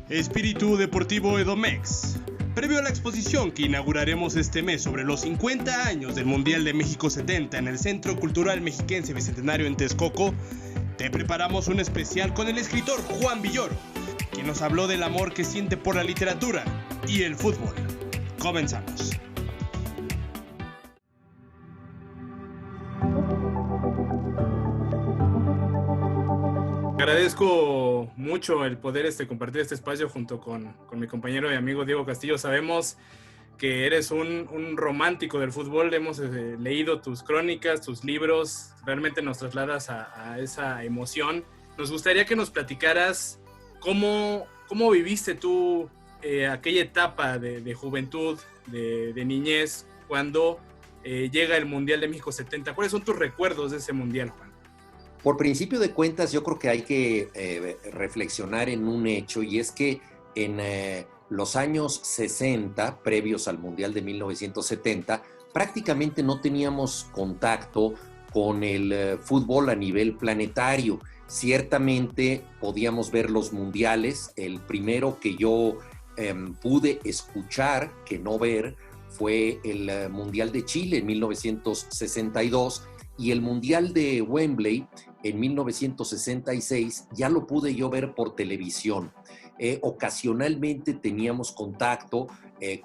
Espíritu Deportivo Edomex. Previo a la exposición que inauguraremos este mes sobre los 50 años del Mundial de México 70 en el Centro Cultural Mexiquense Bicentenario en Texcoco, te preparamos un especial con el escritor Juan Villoro, quien nos habló del amor que siente por la literatura y el fútbol. Comenzamos. Agradezco mucho el poder compartir este espacio junto con mi compañero y amigo Diego Castillo. Sabemos que eres un romántico del fútbol, hemos leído tus crónicas, tus libros, realmente nos trasladas a esa emoción. Nos gustaría que nos platicaras cómo viviste tú aquella etapa de juventud, de niñez, cuando llega el Mundial de México 70. ¿Cuáles son tus recuerdos de ese Mundial, Juan? Por principio de cuentas, yo creo que hay que reflexionar en un hecho, y es que en los años 60, previos al Mundial de 1970, prácticamente no teníamos contacto con el fútbol a nivel planetario. Ciertamente podíamos ver los mundiales. El primero que yo pude escuchar, que no ver, fue el Mundial de Chile en 1962, y el Mundial de Wembley en 1966 ya lo pude yo ver por televisión. Ocasionalmente teníamos contacto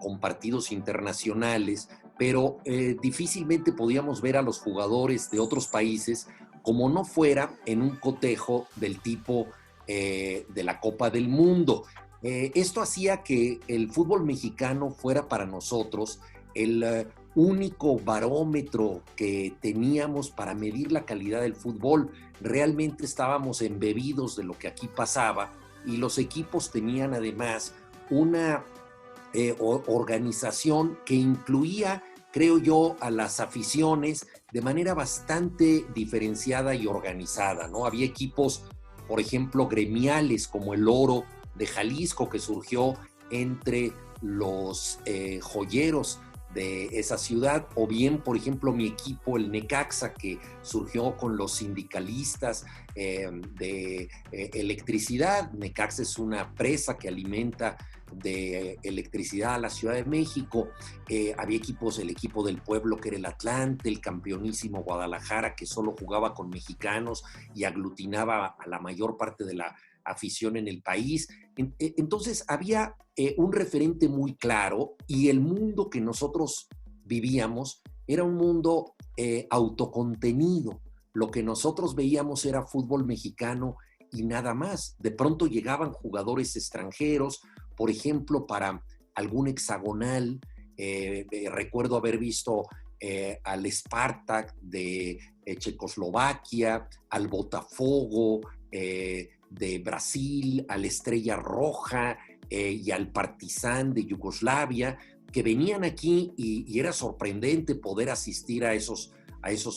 con partidos internacionales, pero difícilmente podíamos ver a los jugadores de otros países como no fuera en un cotejo del tipo de la Copa del Mundo. Esto hacía que el fútbol mexicano fuera para nosotros el único barómetro que teníamos para medir la calidad del fútbol. Realmente estábamos embebidos de lo que aquí pasaba, y los equipos tenían además una organización que incluía, creo yo, a las aficiones de manera bastante diferenciada y organizada, ¿no? Había equipos, por ejemplo, gremiales como el Oro de Jalisco, que surgió entre los joyeros de esa ciudad, o bien, por ejemplo, mi equipo, el Necaxa, que surgió con los sindicalistas de electricidad. Necaxa es una presa que alimenta de electricidad a la Ciudad de México. Había equipos, el equipo del pueblo, que era el Atlante, el campeonísimo Guadalajara, que solo jugaba con mexicanos y aglutinaba a la mayor parte de la afición en el país. Entonces había un referente muy claro, y el mundo que nosotros vivíamos era un mundo autocontenido. Lo que nosotros veíamos era fútbol mexicano y nada más. De pronto llegaban jugadores extranjeros, por ejemplo, para algún hexagonal. Recuerdo haber visto al Spartak de Checoslovaquia, al Botafogo de Brasil, a la Estrella Roja y al Partizan de Yugoslavia, que venían aquí, y era sorprendente poder asistir a esos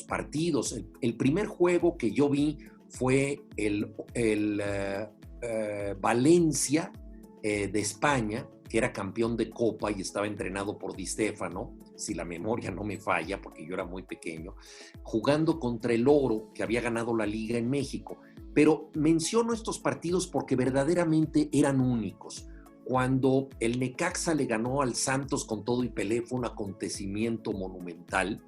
partidos. El primer juego que yo vi fue el Valencia de España, que era campeón de Copa y estaba entrenado por Di Stéfano, si la memoria no me falla, porque yo era muy pequeño, jugando contra el Oro, que había ganado la Liga en México. Pero menciono estos partidos porque verdaderamente eran únicos. Cuando el Necaxa le ganó al Santos con todo y Pelé, fue un acontecimiento monumental,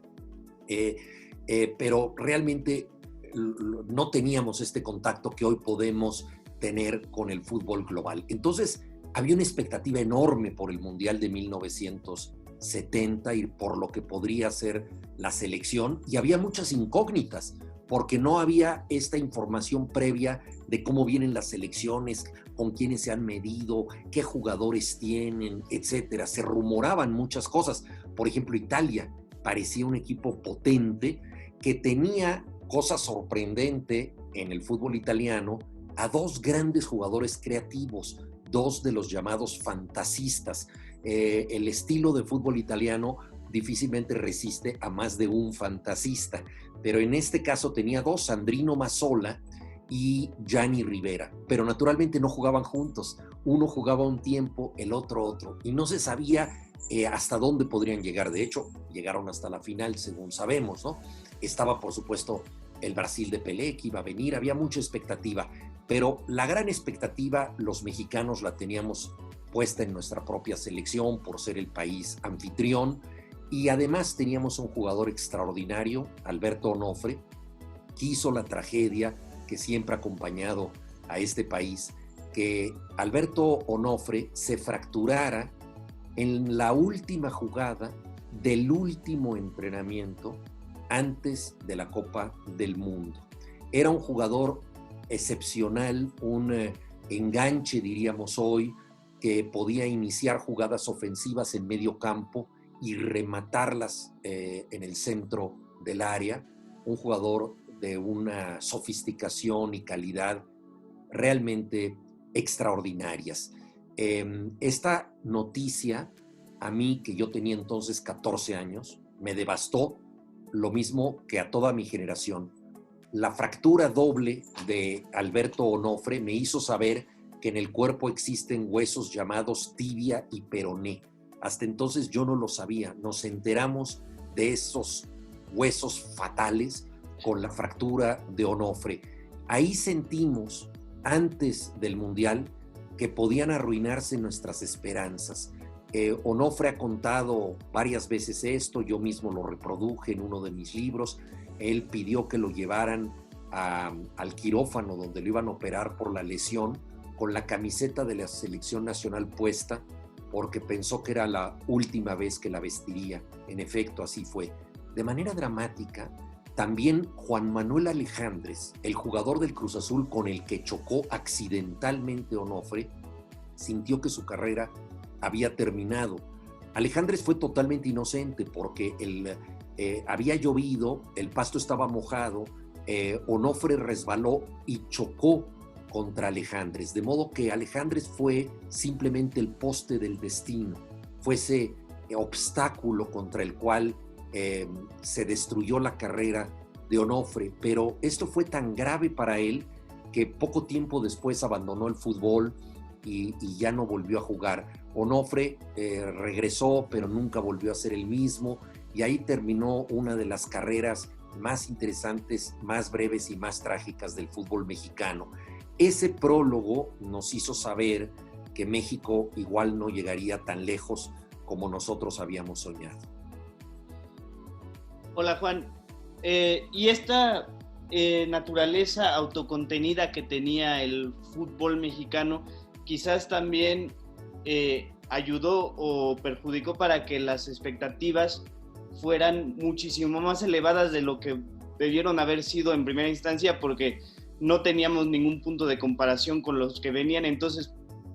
pero realmente no teníamos este contacto que hoy podemos tener con el fútbol global. Entonces, había una expectativa enorme por el Mundial de 1970 y por lo que podría ser la selección, y había muchas incógnitas, porque no había esta información previa de cómo vienen las selecciones, con quiénes se han medido, qué jugadores tienen, etcétera. Se rumoraban muchas cosas. Por ejemplo, Italia parecía un equipo potente que tenía, cosa sorprendente en el fútbol italiano, a dos grandes jugadores creativos, dos de los llamados fantasistas. El estilo de fútbol italiano difícilmente resiste a más de un fantasista, pero en este caso tenía dos, Sandrino Mazzola y Gianni Rivera, pero naturalmente no jugaban juntos. Uno jugaba un tiempo, el otro, y no se sabía hasta dónde podrían llegar. De hecho, llegaron hasta la final, según sabemos, ¿no? Estaba, por supuesto, el Brasil de Pelé, que iba a venir, había mucha expectativa. Pero la gran expectativa los mexicanos la teníamos puesta en nuestra propia selección por ser el país anfitrión, y además teníamos un jugador extraordinario, Alberto Onofre, que hizo la tragedia que siempre ha acompañado a este país, que Alberto Onofre se fracturara en la última jugada del último entrenamiento antes de la Copa del Mundo. Era un jugador excepcional, un enganche, diríamos hoy, que podía iniciar jugadas ofensivas en medio campo y rematarlas en el centro del área. Un jugador de una sofisticación y calidad realmente extraordinarias. Esta noticia, a mí, que yo tenía entonces 14 años, me devastó, lo mismo que a toda mi generación. La fractura doble de Alberto Onofre me hizo saber que en el cuerpo existen huesos llamados tibia y peroné. Hasta entonces yo no lo sabía. Nos enteramos de esos huesos fatales con la fractura de Onofre. Ahí sentimos, antes del Mundial, que podían arruinarse nuestras esperanzas. Onofre ha contado varias veces esto, yo mismo lo reproduje en uno de mis libros. Él pidió que lo llevaran al quirófano donde lo iban a operar por la lesión, con la camiseta de la selección nacional puesta, porque pensó que era la última vez que la vestiría. En efecto, así fue. De manera dramática, también Juan Manuel Alejandres, el jugador del Cruz Azul con el que chocó accidentalmente Onofre, sintió que su carrera había terminado. Alejandres fue totalmente inocente porque había llovido, el pasto estaba mojado, Onofre resbaló y chocó contra Alejandres, de modo que Alejandres fue simplemente el poste del destino, fue ese obstáculo contra el cual se destruyó la carrera de Onofre. Pero esto fue tan grave para él que poco tiempo después abandonó el fútbol y ya no volvió a jugar. Onofre regresó, pero nunca volvió a ser el mismo, y ahí terminó una de las carreras más interesantes, más breves y más trágicas del fútbol mexicano. Ese prólogo nos hizo saber que México igual no llegaría tan lejos como nosotros habíamos soñado. Hola, Juan. Y esta naturaleza autocontenida que tenía el fútbol mexicano quizás también ayudó o perjudicó para que las expectativas fueran muchísimo más elevadas de lo que debieron haber sido en primera instancia, porque no teníamos ningún punto de comparación con los que venían. Entonces,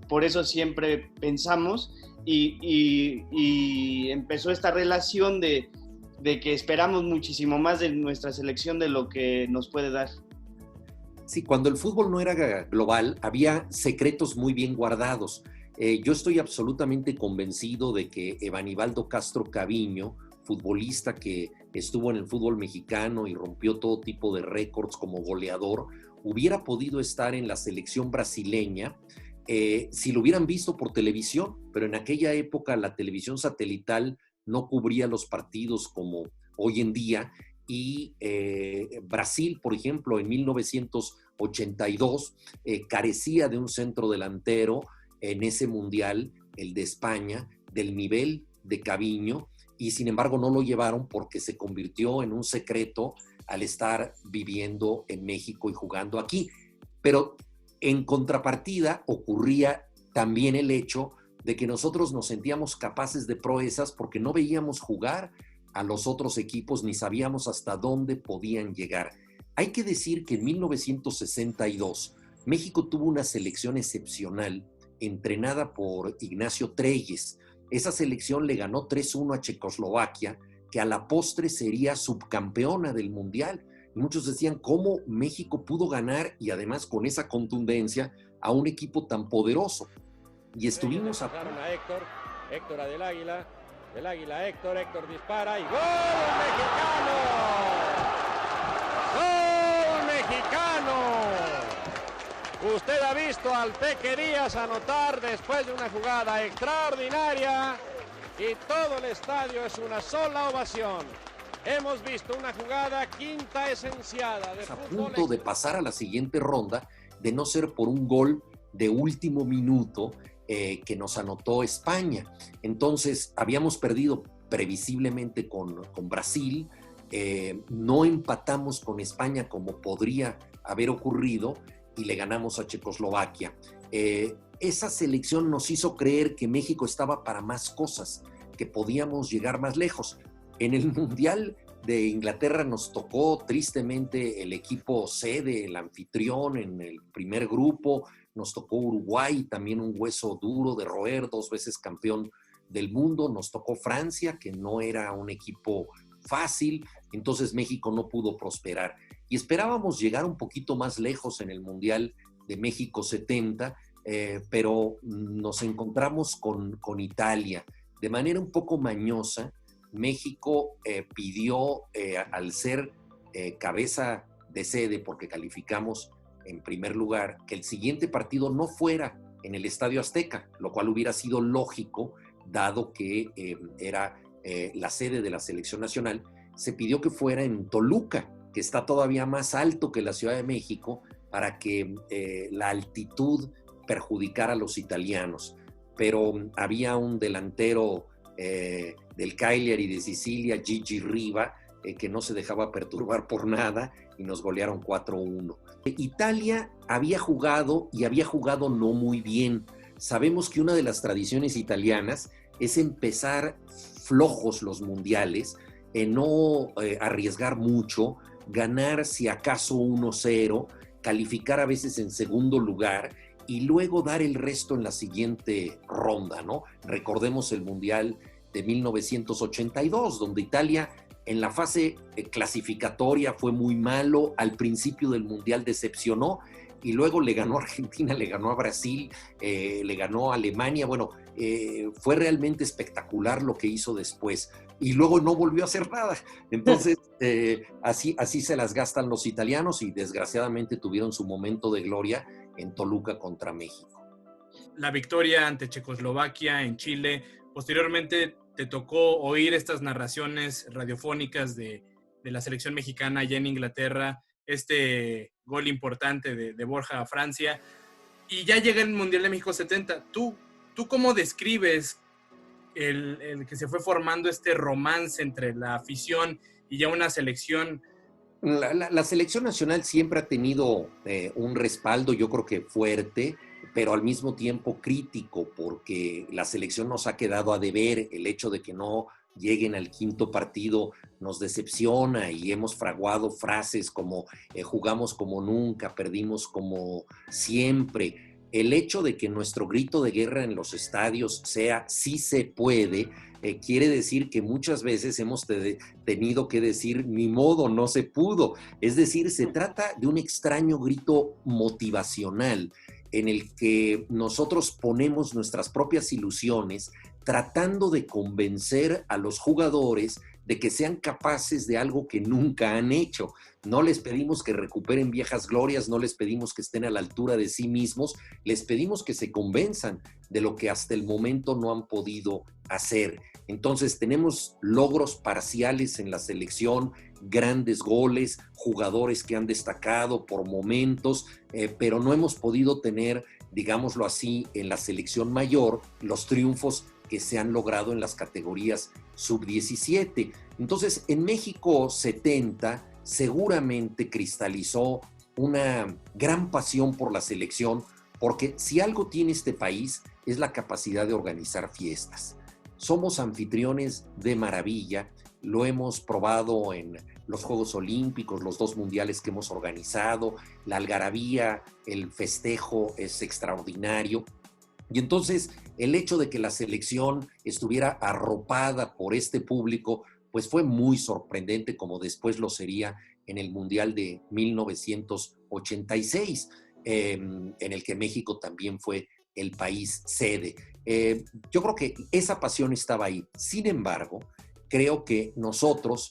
por eso siempre pensamos y empezó esta relación de que esperamos muchísimo más de nuestra selección de lo que nos puede dar. Sí, cuando el fútbol no era global, había secretos muy bien guardados. Yo estoy absolutamente convencido de que Evanibaldo Castro Caviño, futbolista que estuvo en el fútbol mexicano y rompió todo tipo de récords como goleador, hubiera podido estar en la selección brasileña si lo hubieran visto por televisión, pero en aquella época la televisión satelital no cubría los partidos como hoy en día, y Brasil, por ejemplo, en 1982 carecía de un centro delantero en ese mundial, el de España, del nivel de Caviño, y sin embargo no lo llevaron porque se convirtió en un secreto al estar viviendo en México y jugando aquí. Pero en contrapartida ocurría también el hecho de que nosotros nos sentíamos capaces de proezas porque no veíamos jugar a los otros equipos ni sabíamos hasta dónde podían llegar. Hay que decir que en 1962 México tuvo una selección excepcional entrenada por Ignacio Treyes. Esa selección le ganó 3-1 a Checoslovaquia, que a la postre sería subcampeona del Mundial. Y muchos decían, ¿cómo México pudo ganar, y además con esa contundencia, a un equipo tan poderoso? Y estuvimos a Héctor del Águila Héctor dispara y ¡gol mexicano! ¡Gol mexicano! Usted ha visto al Peque Díaz anotar después de una jugada extraordinaria y todo el estadio es una sola ovación. Hemos visto una jugada quinta esenciada de a fútbol. punto de pasar a la siguiente ronda, de no ser por un gol de último minuto que nos anotó España. Entonces, habíamos perdido previsiblemente con Brasil, no empatamos con España como podría haber ocurrido y le ganamos a Checoslovaquia. Esa selección nos hizo creer que México estaba para más cosas, que podíamos llegar más lejos. En el Mundial de Inglaterra nos tocó tristemente el equipo sede, el anfitrión en el primer grupo. Nos tocó Uruguay, también un hueso duro de roer, 2 veces campeón del mundo. Nos tocó Francia, que no era un equipo fácil, entonces México no pudo prosperar. Y esperábamos llegar un poquito más lejos en el Mundial de México 70, pero nos encontramos con Italia. De manera un poco mañosa, México pidió, al ser cabeza de sede, porque calificamos en primer lugar, que el siguiente partido no fuera en el Estadio Azteca, lo cual hubiera sido lógico, dado que era la sede de la selección nacional. Se pidió que fuera en Toluca, que está todavía más alto que la Ciudad de México, para que la altitud perjudicara a los italianos. Pero había un delantero del Cagliari de Sicilia, Gigi Riva, que no se dejaba perturbar por nada y nos golearon 4-1. Italia había jugado y había jugado no muy bien. Sabemos que una de las tradiciones italianas es empezar flojos los mundiales, no arriesgar mucho, ganar si acaso 1-0, calificar a veces en segundo lugar y luego dar el resto en la siguiente ronda, ¿no? Recordemos el Mundial de 1982, donde Italia en la fase clasificatoria fue muy malo, al principio del Mundial decepcionó y luego le ganó a Argentina, le ganó a Brasil, le ganó a Alemania. Bueno, fue realmente espectacular lo que hizo después y luego no volvió a hacer nada. Entonces, así se las gastan los italianos y desgraciadamente tuvieron su momento de gloria en Toluca contra México. La victoria ante Checoslovaquia en Chile, posteriormente te tocó oír estas narraciones radiofónicas de la selección mexicana allá en Inglaterra, este gol importante de Borja a Francia, y ya llega el Mundial de México 70. ¿Tú cómo describes el que se fue formando este romance entre la afición y ya una selección? La selección nacional siempre ha tenido un respaldo, yo creo que fuerte, pero al mismo tiempo crítico, porque la selección nos ha quedado a deber. El hecho de que no lleguen al quinto partido nos decepciona y hemos fraguado frases como jugamos como nunca, perdimos como siempre. El hecho de que nuestro grito de guerra en los estadios sea "sí se puede", quiere decir que muchas veces hemos tenido que decir "ni modo, no se pudo". Es decir, se trata de un extraño grito motivacional en el que nosotros ponemos nuestras propias ilusiones tratando de convencer a los jugadores de que sean capaces de algo que nunca han hecho. No les pedimos que recuperen viejas glorias, no les pedimos que estén a la altura de sí mismos, les pedimos que se convenzan de lo que hasta el momento no han podido hacer. Entonces tenemos logros parciales en la selección, grandes goles, jugadores que han destacado por momentos, pero no hemos podido tener, digámoslo así, en la selección mayor, los triunfos que se han logrado en las categorías sub-17. Entonces, en México 70 seguramente cristalizó una gran pasión por la selección, porque si algo tiene este país es la capacidad de organizar fiestas. Somos anfitriones de maravilla, lo hemos probado en los Juegos Olímpicos, los 2 mundiales que hemos organizado, la algarabía, el festejo es extraordinario. Y entonces el hecho de que la selección estuviera arropada por este público, pues fue muy sorprendente, como después lo sería en el Mundial de 1986, en el que México también fue el país sede. Yo creo que esa pasión estaba ahí. Sin embargo, creo que nosotros,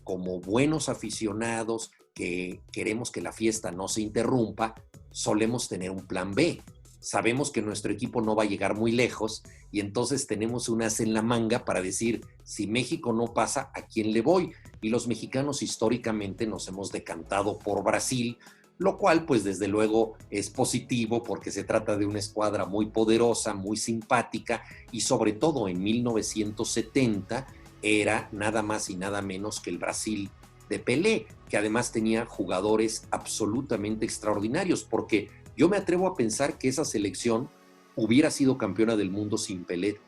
como buenos aficionados que queremos que la fiesta no se interrumpa, solemos tener un plan B. Sabemos que nuestro equipo no va a llegar muy lejos y entonces tenemos un as en la manga para decir, si México no pasa, ¿a quién le voy? Y los mexicanos históricamente nos hemos decantado por Brasil, lo cual pues desde luego es positivo porque se trata de una escuadra muy poderosa, muy simpática y sobre todo en 1970 era nada más y nada menos que el Brasil de Pelé, que además tenía jugadores absolutamente extraordinarios, porque yo me atrevo a pensar que esa selección hubiera sido campeona del mundo sin Pelé.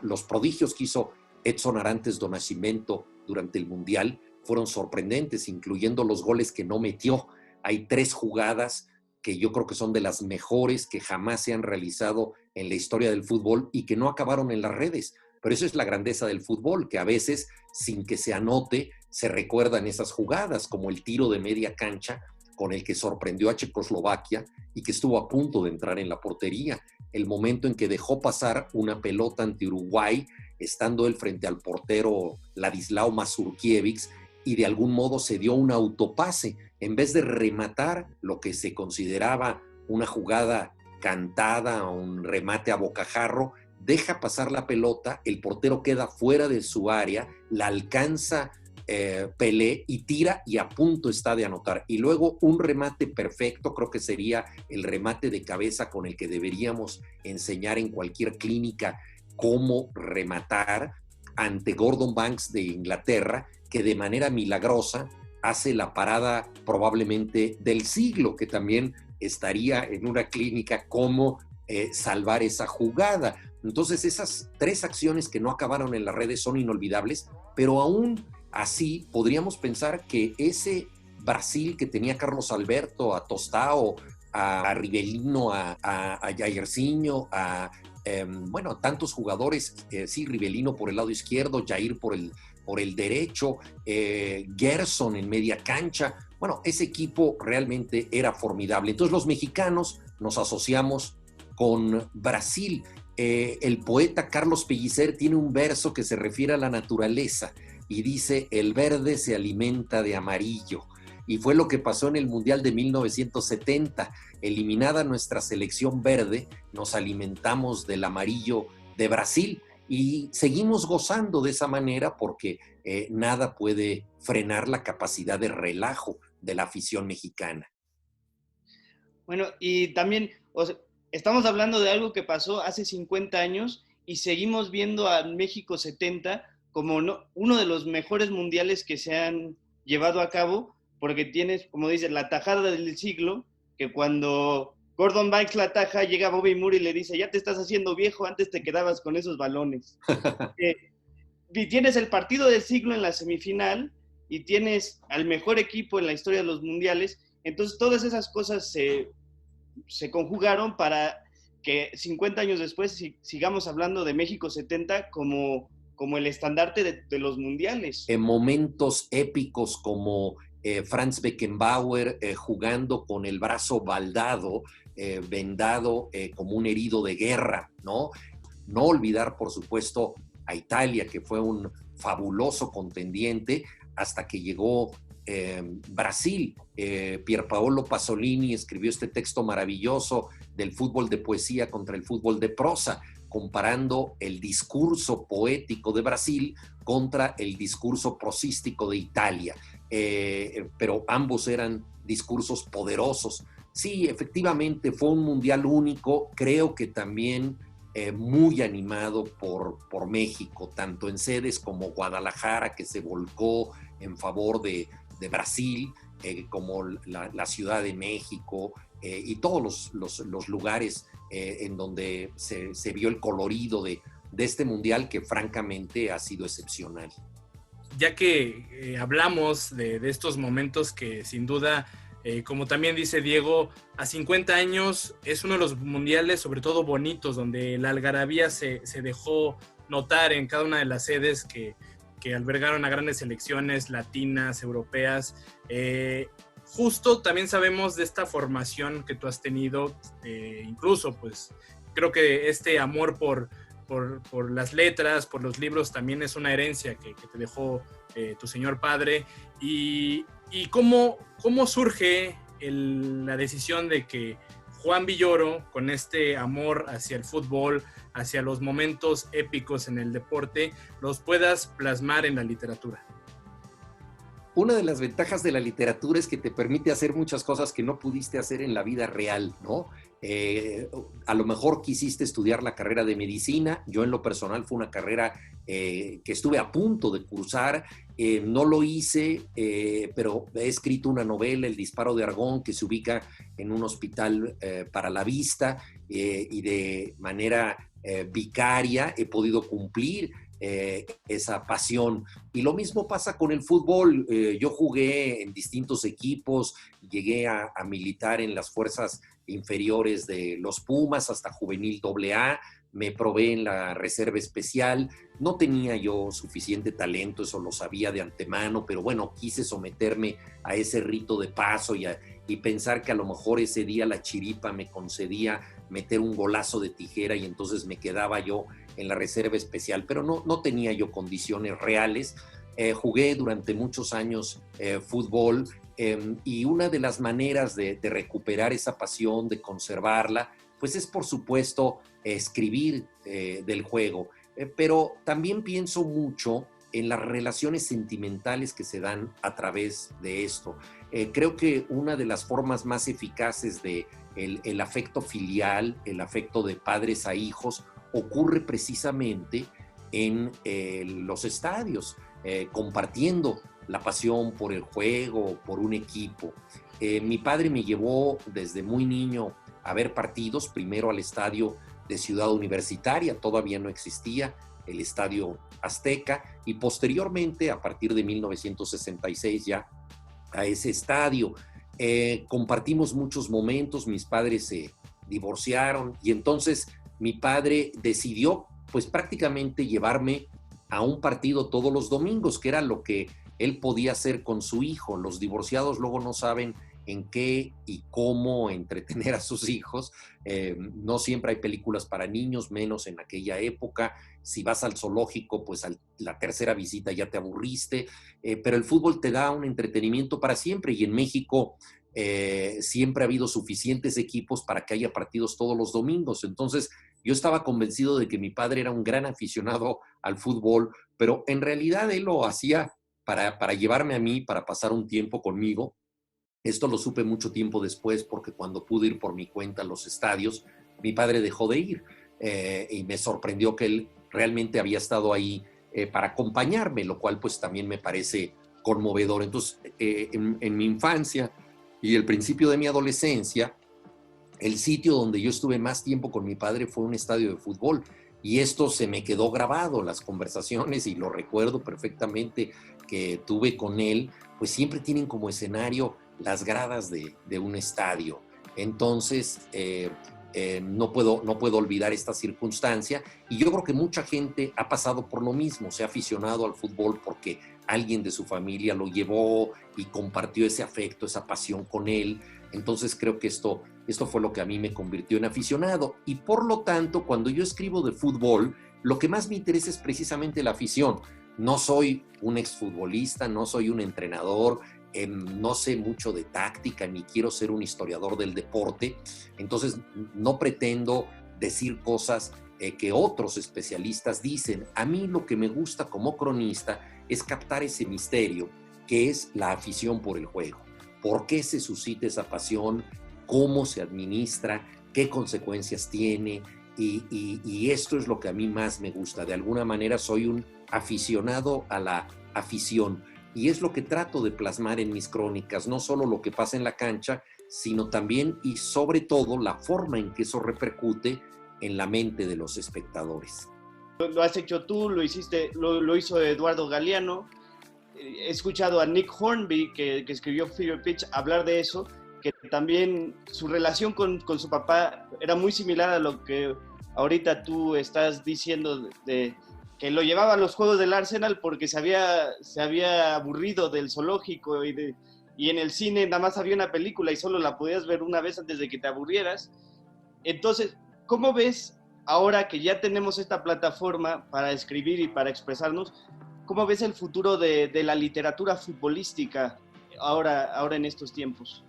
Los prodigios que hizo Edson Arantes do Nascimento durante el Mundial fueron sorprendentes, incluyendo los goles que no metió. Hay 3 jugadas que yo creo que son de las mejores que jamás se han realizado en la historia del fútbol y que no acabaron en las redes. Pero eso es la grandeza del fútbol, que a veces, sin que se anote, se recuerdan esas jugadas, como el tiro de media cancha con el que sorprendió a Checoslovaquia y que estuvo a punto de entrar en la portería. El momento en que dejó pasar una pelota ante Uruguay, estando él frente al portero Ladislao Mazurkiewicz, y de algún modo se dio un autopase. En vez de rematar lo que se consideraba una jugada cantada, un remate a bocajarro, deja pasar la pelota, el portero queda fuera de su área, la alcanza Pelé y tira y a punto está de anotar. Y luego un remate perfecto, creo que sería el remate de cabeza con el que deberíamos enseñar en cualquier clínica cómo rematar, ante Gordon Banks de Inglaterra, que de manera milagrosa hace la parada probablemente del siglo, que también estaría en una clínica cómo salvar esa jugada. Entonces esas 3 acciones que no acabaron en las redes son inolvidables, pero aún así podríamos pensar que ese Brasil que tenía a Carlos Alberto, a Tostão, a Rivelino, a Jairzinho, a tantos jugadores, sí, Rivelino por el lado izquierdo, Jair por el derecho, Gerson en media cancha. Bueno, ese equipo realmente era formidable. Entonces los mexicanos nos asociamos con Brasil. El poeta Carlos Pellicer tiene un verso que se refiere a la naturaleza y dice: el verde se alimenta de amarillo. Y fue lo que pasó en el Mundial de 1970. Eliminada nuestra selección verde, nos alimentamos del amarillo de Brasil y seguimos gozando de esa manera porque nada puede frenar la capacidad de relajo de la afición mexicana. Bueno, y también estamos hablando de algo que pasó hace 50 años y seguimos viendo a México 70 como uno de los mejores mundiales que se han llevado a cabo, porque tienes, como dices, la tajada del siglo, que cuando Gordon Banks la ataja, llega Bobby Moore y le dice: ya te estás haciendo viejo, antes te quedabas con esos balones. Y tienes el partido del siglo en la semifinal y tienes al mejor equipo en la historia de los mundiales. Entonces todas esas cosas se conjugaron para que 50 años después sigamos hablando de México 70 como el estandarte de los mundiales. En momentos épicos como Franz Beckenbauer jugando con el brazo baldado, vendado como un herido de guerra, ¿no? No olvidar, por supuesto, a Italia, que fue un fabuloso contendiente hasta que llegó Brasil. Pierpaolo Pasolini escribió este texto maravilloso del fútbol de poesía contra el fútbol de prosa, comparando el discurso poético de Brasil contra el discurso prosístico de Italia. Pero ambos eran discursos poderosos. Sí, efectivamente fue un mundial único, creo que también muy animado por México, tanto en sedes como Guadalajara, que se volcó en favor de Brasil, como la Ciudad de México y todos los lugares en donde se vio el colorido de este mundial, que francamente ha sido excepcional. Ya que hablamos de estos momentos que sin duda, como también dice Diego, a 50 años es uno de los mundiales sobre todo bonitos, donde la algarabía se dejó notar en cada una de las sedes que albergaron a grandes selecciones latinas, europeas. Justo también sabemos de esta formación que tú has tenido, incluso pues creo que este amor por las letras, por los libros, también es una herencia que te dejó tu señor padre. Y cómo surge la decisión de que Juan Villoro, con este amor hacia el fútbol, hacia los momentos épicos en el deporte, los puedas plasmar en la literatura. una de las ventajas de la literatura es que te permite hacer muchas cosas que no pudiste hacer en la vida real, ¿no? A lo mejor quisiste estudiar la carrera de medicina. Yo en lo personal fue una carrera que estuve a punto de cursar. No lo hice, pero he escrito una novela, El disparo de Argón, que se ubica en un hospital para la vista, y de manera vicaria he podido cumplir esa pasión. Y lo mismo pasa con el fútbol. Yo jugué en distintos equipos, llegué a militar en las fuerzas inferiores de los Pumas hasta juvenil AA, me probé en la reserva especial. No tenía yo suficiente talento, eso lo sabía de antemano, pero bueno, quise someterme a ese rito de paso y pensar que a lo mejor ese día la chiripa me concedía meter un golazo de tijera y entonces me quedaba yo en la reserva especial, pero no tenía yo condiciones reales. Jugué durante muchos años fútbol, y una de las maneras de recuperar esa pasión, de conservarla, pues es por supuesto escribir del juego. Pero también pienso mucho en las relaciones sentimentales que se dan a través de esto. Creo que una de las formas más eficaces de el afecto filial, el afecto de padres a hijos, ocurre precisamente en los estadios, compartiendo la pasión por el juego, por un equipo. Mi padre me llevó desde muy niño a ver partidos, primero al estadio de Ciudad Universitaria, todavía no existía el Estadio Azteca, y posteriormente, a partir de 1966, ya a ese estadio. Compartimos muchos momentos, mis padres se divorciaron y entonces mi padre decidió pues prácticamente llevarme a un partido todos los domingos, que era lo que él podía hacer con su hijo. Los divorciados luego no saben en qué y cómo entretener a sus hijos. No siempre hay películas para niños, menos en aquella época. Si vas al zoológico, pues a la tercera visita ya te aburriste, pero el fútbol te da un entretenimiento para siempre, y en México siempre ha habido suficientes equipos para que haya partidos todos los domingos. Entonces yo estaba convencido de que mi padre era un gran aficionado al fútbol, pero en realidad él lo hacía para llevarme a mí, para pasar un tiempo conmigo. Esto lo supe mucho tiempo después, porque cuando pude ir por mi cuenta a los estadios, mi padre dejó de ir, y me sorprendió que él realmente había estado ahí para acompañarme, lo cual pues también me parece conmovedor. Entonces, en mi infancia y el principio de mi adolescencia, el sitio donde yo estuve más tiempo con mi padre fue un estadio de fútbol, y esto se me quedó grabado, las conversaciones, y lo recuerdo perfectamente que tuve con él, pues siempre tienen como escenario las gradas de un estadio. Entonces, no puedo olvidar esta circunstancia, y yo creo que mucha gente ha pasado por lo mismo, se ha aficionado al fútbol porque alguien de su familia lo llevó y compartió ese afecto, esa pasión con él. Entonces creo que esto fue lo que a mí me convirtió en aficionado, y por lo tanto, cuando yo escribo de fútbol, lo que más me interesa es precisamente la afición. No soy un exfutbolista, no soy un entrenador, no sé mucho de táctica, ni quiero ser un historiador del deporte, entonces no pretendo decir cosas que otros especialistas dicen. A mí lo que me gusta como cronista es captar ese misterio que es la afición por el juego. ¿Por qué se suscita esa pasión? ¿Cómo se administra? ¿Qué consecuencias tiene? Y esto es lo que a mí más me gusta. De alguna manera soy un aficionado a la afición, y es lo que trato de plasmar en mis crónicas, no solo lo que pasa en la cancha, sino también y sobre todo la forma en que eso repercute en la mente de los espectadores. Lo has hecho tú, lo hizo Eduardo Galeano. He escuchado a Nick Hornby, que escribió Fever Pitch, hablar de eso, que también su relación con su papá era muy similar a lo que ahorita tú estás diciendo, de que lo llevaba a los juegos del Arsenal porque se había aburrido del zoológico, y en el cine nada más había una película y solo la podías ver una vez antes de que te aburrieras. Entonces, ¿cómo ves ahora que ya tenemos esta plataforma para escribir y para expresarnos? ¿Cómo ves el futuro de la literatura futbolística ahora en estos tiempos?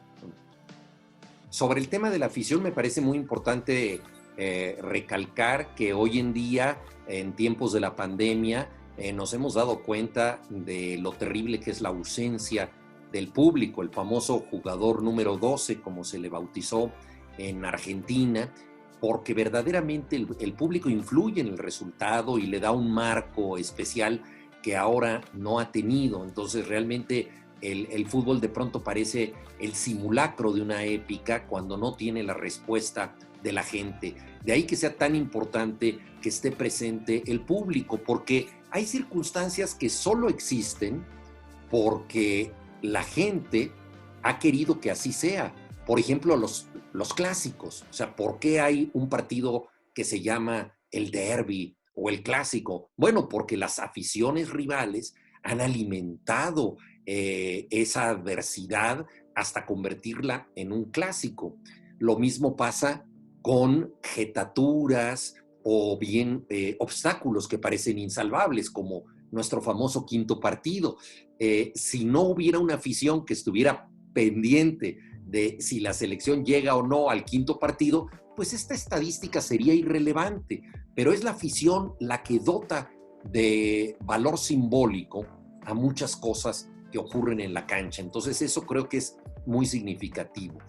Sobre el tema de la afición, me parece muy importante recalcar que hoy en día, en tiempos de la pandemia, nos hemos dado cuenta de lo terrible que es la ausencia del público, el famoso jugador número 12, como se le bautizó en Argentina, porque verdaderamente el público influye en el resultado y le da un marco especial que ahora no ha tenido. Entonces realmente el fútbol de pronto parece el simulacro de una épica cuando no tiene la respuesta de la gente. De ahí que sea tan importante que esté presente el público, porque hay circunstancias que solo existen porque la gente ha querido que así sea. Por ejemplo, los clásicos. O sea, ¿por qué hay un partido que se llama el derbi o el clásico? Bueno, porque las aficiones rivales han alimentado esa adversidad hasta convertirla en un clásico. Lo mismo pasa con jetaturas o bien obstáculos que parecen insalvables, como nuestro famoso quinto partido. Si no hubiera una afición que estuviera pendiente de si la selección llega o no al quinto partido, pues esta estadística sería irrelevante. Pero es la afición la que dota de valor simbólico a muchas cosas que ocurren en la cancha. Entonces eso creo que es muy significativo.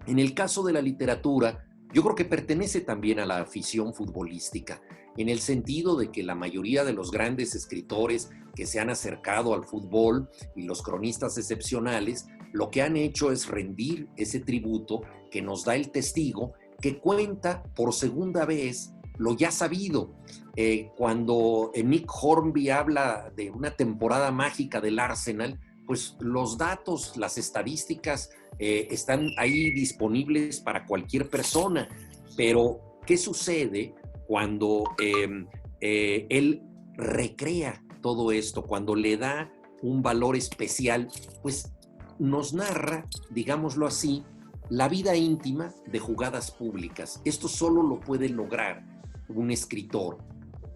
En el caso de la literatura, yo creo que pertenece también a la afición futbolística, en el sentido de que la mayoría de los grandes escritores que se han acercado al fútbol y los cronistas excepcionales, lo que han hecho es rendir ese tributo que nos da el testigo, que cuenta por segunda vez lo ya sabido. Cuando Nick Hornby habla de una temporada mágica del Arsenal, pues los datos, las estadísticas están ahí disponibles para cualquier persona. Pero, ¿qué sucede cuando él recrea todo esto, cuando le da un valor especial? Pues nos narra, digámoslo así, la vida íntima de jugadas públicas. Esto solo lo puede lograr un escritor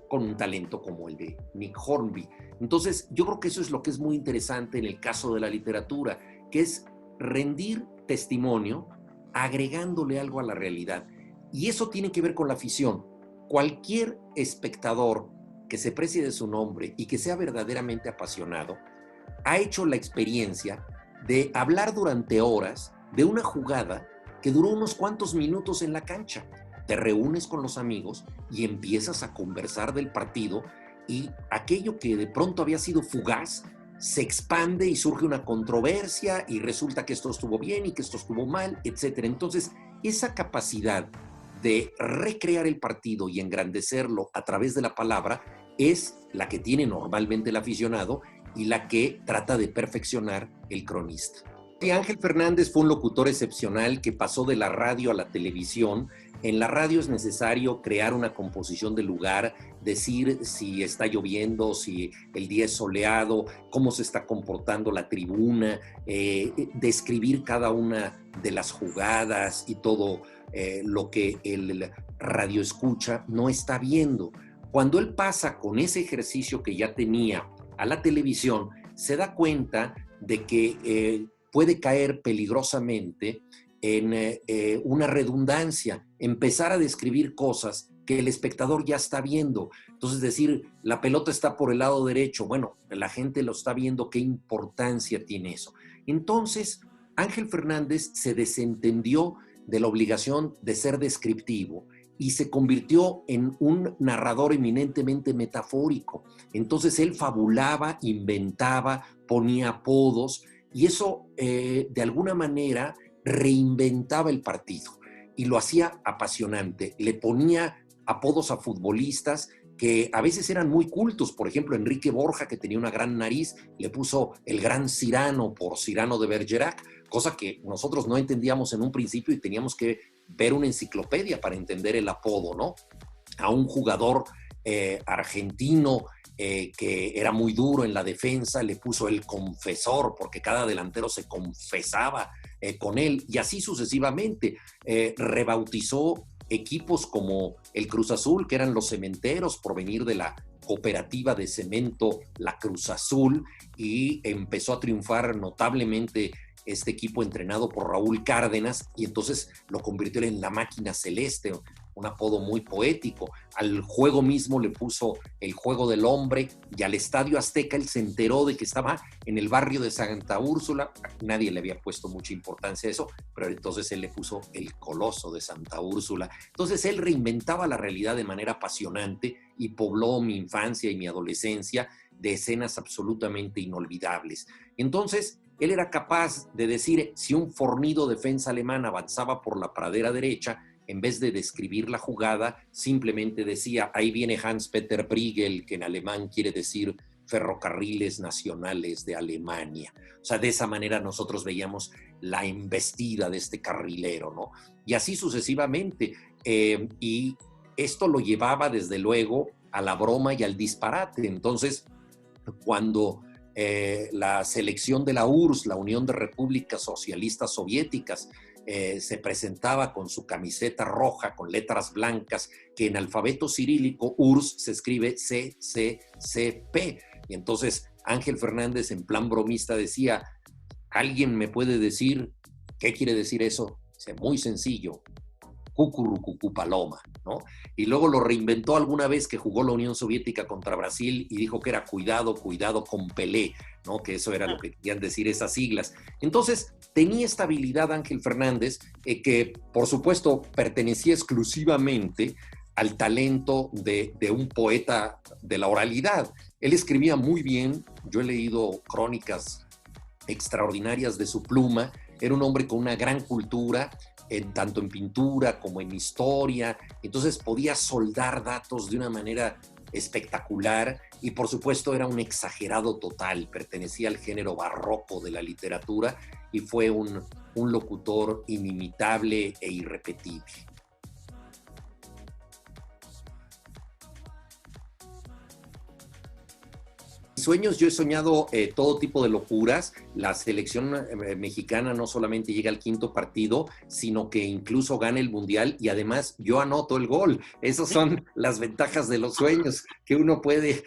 con un talento como el de Nick Hornby. Entonces, yo creo que eso es lo que es muy interesante en el caso de la literatura, que es rendir testimonio agregándole algo a la realidad. Y eso tiene que ver con la afición. Cualquier espectador que se precie de su nombre y que sea verdaderamente apasionado, ha hecho la experiencia de hablar durante horas de una jugada que duró unos cuantos minutos en la cancha. Te reúnes con los amigos y empiezas a conversar del partido, y aquello que de pronto había sido fugaz se expande y surge una controversia y resulta que esto estuvo bien y que esto estuvo mal, etc. Entonces, esa capacidad de recrear el partido y engrandecerlo a través de la palabra es la que tiene normalmente el aficionado y la que trata de perfeccionar el cronista. Y Ángel Fernández fue un locutor excepcional que pasó de la radio a la televisión. En la radio es necesario crear una composición del lugar, decir si está lloviendo, si el día es soleado, cómo se está comportando la tribuna, describir cada una de las jugadas y todo lo que el radioescucha no está viendo. Cuando él pasa con ese ejercicio que ya tenía a la televisión, se da cuenta de que puede caer peligrosamente en una redundancia, empezar a describir cosas que el espectador ya está viendo. Entonces decir, la pelota está por el lado derecho, bueno, la gente lo está viendo, ¿qué importancia tiene eso? Entonces, Ángel Fernández se desentendió de la obligación de ser descriptivo y se convirtió en un narrador eminentemente metafórico. Entonces él fabulaba, inventaba, ponía apodos, y eso de alguna manera reinventaba el partido y lo hacía apasionante. Le ponía apodos a futbolistas que a veces eran muy cultos. Por ejemplo, Enrique Borja, que tenía una gran nariz, le puso el Gran Cyrano por Cyrano de Bergerac, cosa que nosotros no entendíamos en un principio y teníamos que ver una enciclopedia para entender el apodo, ¿no? A un jugador argentino que era muy duro en la defensa, le puso el Confesor, porque cada delantero se confesaba con él, y así sucesivamente. Rebautizó equipos como el Cruz Azul, que eran los cementeros, por venir de la cooperativa de cemento La Cruz Azul, y empezó a triunfar notablemente este equipo entrenado por Raúl Cárdenas, y entonces lo convirtió en la máquina celeste. un apodo muy poético. Al juego mismo le puso el juego del hombre, y al Estadio Azteca él se enteró de que estaba en el barrio de Santa Úrsula. Nadie le había puesto mucha importancia a eso, pero entonces él le puso el Coloso de Santa Úrsula. Entonces él reinventaba la realidad de manera apasionante y pobló mi infancia y mi adolescencia de escenas absolutamente inolvidables. Entonces, él era capaz de decir, si un fornido defensa alemán avanzaba por la pradera derecha, en vez de describir la jugada, simplemente decía, ahí viene Hans-Peter Briegel, que en alemán quiere decir Ferrocarriles Nacionales de Alemania. O sea, de esa manera nosotros veíamos la embestida de este carrilero, ¿no? Y así sucesivamente. Y esto lo llevaba, desde luego, a la broma y al disparate. Entonces, cuando la selección de la URSS, la Unión de Repúblicas Socialistas Soviéticas, se presentaba con su camiseta roja con letras blancas, que en alfabeto cirílico URSS se escribe CCCP. Y entonces Ángel Fernández, en plan bromista, decía, ¿alguien me puede decir qué quiere decir eso? Dice, muy sencillo, cucurucucú paloma, ¿no? Y luego lo reinventó alguna vez que jugó la Unión Soviética contra Brasil y dijo que era cuidado, cuidado con Pelé, ¿no? Que eso era lo que querían decir esas siglas. Entonces, tenía esta habilidad Ángel Fernández, que por supuesto pertenecía exclusivamente al talento de un poeta de la oralidad. Él escribía muy bien, yo he leído crónicas extraordinarias de su pluma, era un hombre con una gran cultura, tanto en pintura como en historia, entonces podía soldar datos de una manera espectacular y por supuesto era un exagerado total, pertenecía al género barroco de la literatura y fue un locutor inimitable e irrepetible. Sueños, yo he soñado todo tipo de locuras. La selección mexicana no solamente llega al quinto partido, sino que incluso gana el mundial y además yo anoto el gol. Esas son las ventajas de los sueños, que uno puede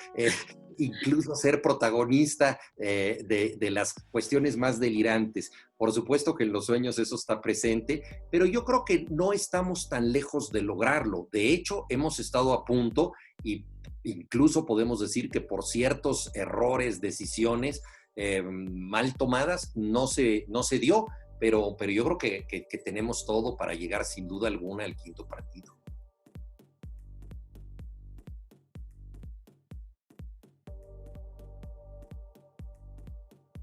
incluso ser protagonista de las cuestiones más delirantes. Por supuesto que en los sueños eso está presente, pero yo creo que no estamos tan lejos de lograrlo. De hecho, hemos estado a punto y incluso podemos decir que por ciertos errores, decisiones mal tomadas, no se dio, pero yo creo que tenemos todo para llegar sin duda alguna al quinto partido.